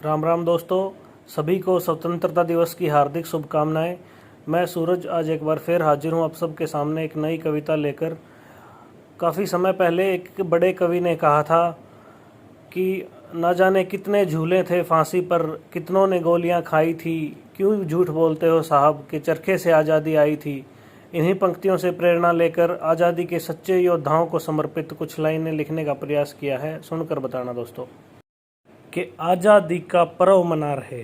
राम राम दोस्तों, सभी को स्वतंत्रता दिवस की हार्दिक शुभकामनाएं। मैं सूरज आज एक बार फिर हाजिर हूं आप सबके सामने एक नई कविता लेकर। काफ़ी समय पहले एक बड़े कवि ने कहा था कि ना जाने कितने झूले थे फांसी पर, कितनों ने गोलियां खाई थी, क्यों झूठ बोलते हो साहब कि चरखे से आज़ादी आई थी। इन्हीं पंक्तियों से प्रेरणा लेकर आज़ादी के सच्चे योद्धाओं को समर्पित कुछ लाइनें लिखने का प्रयास किया है। सुनकर बताना दोस्तों। कि आज़ादी का पर्व मना रहे,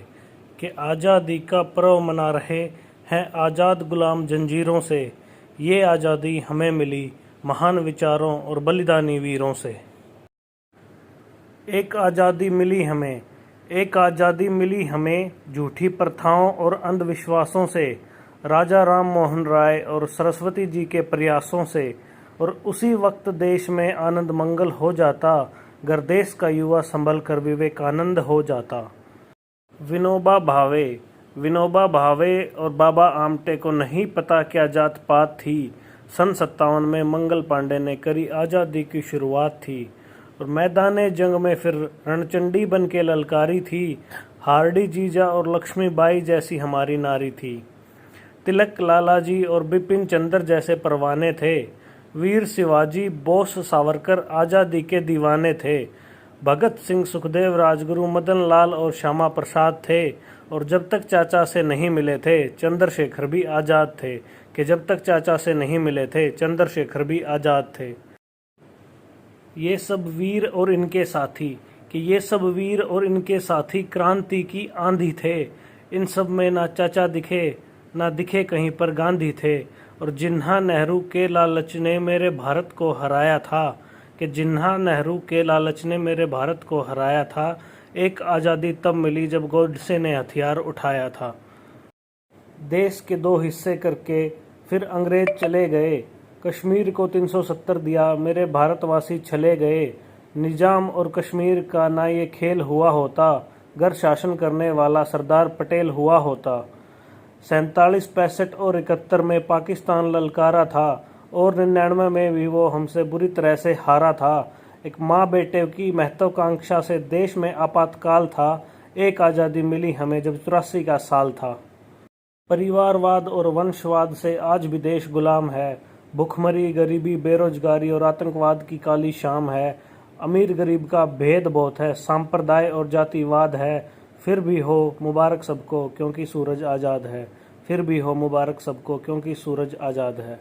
कि आज़ादी का पर्व मना रहे हैं आज़ाद गुलाम जंजीरों से। ये आज़ादी हमें मिली महान विचारों और बलिदानी वीरों से। एक आज़ादी मिली हमें, एक आज़ादी मिली हमें झूठी प्रथाओं और अंधविश्वासों से, राजा राम मोहन राय और सरस्वती जी के प्रयासों से। और उसी वक्त देश में आनंद मंगल हो जाता, अगर देश का युवा संभल कर विवेकानंद हो जाता। विनोबा भावे, विनोबा भावे और बाबा आमटे को नहीं पता क्या जात पात थी। सन 57 में मंगल पांडे ने करी आज़ादी की शुरुआत थी। और मैदाने जंग में फिर रणचंडी बन के ललकारी थी। हार्डी जीजा और लक्ष्मीबाई जैसी हमारी नारी थी। तिलक, लालाजी और बिपिन चंद्र जैसे परवाने थे। वीर शिवाजी, बोस, सावरकर आज़ादी के दीवाने थे। भगत सिंह, सुखदेव, राजगुरु, मदन लाल और श्यामा प्रसाद थे। और जब तक चाचा से नहीं मिले थे चंद्रशेखर भी आज़ाद थे। कि जब तक चाचा से नहीं मिले थे चंद्रशेखर भी आज़ाद थे। ये सब वीर और इनके साथी, कि ये सब वीर और इनके साथी क्रांति की आंधी थे। इन सब में ना चाचा दिखे, ना दिखे कहीं पर गांधी थे। और जिन्हा नेहरू के लालच ने मेरे भारत को हराया था, कि जिन्हा नेहरू के लालच ने मेरे भारत को हराया था। एक आज़ादी तब मिली जब गोडसे ने हथियार उठाया था। देश के दो हिस्से करके फिर अंग्रेज चले गए। कश्मीर को 370 दिया, मेरे भारतवासी चले गए। निजाम और कश्मीर का ना ये खेल हुआ होता, घर शासन करने वाला सरदार पटेल हुआ होता। 47, 65 और 71 में पाकिस्तान ललकारा था। और 99 में भी वो हमसे बुरी तरह से हारा था। एक माँ बेटे की महत्वाकांक्षा से देश में आपातकाल था। एक आज़ादी मिली हमें जब 84 का साल था। परिवारवाद और वंशवाद से आज भी देश गुलाम है। भुखमरी, गरीबी, बेरोजगारी और आतंकवाद की काली शाम है। अमीर गरीब का भेद बहुत है, सांप्रदाय और जातिवाद है। फिर भी हो मुबारक सबको क्योंकि सूरज आज़ाद है। फिर भी हो मुबारक सबको क्योंकि सूरज आज़ाद है।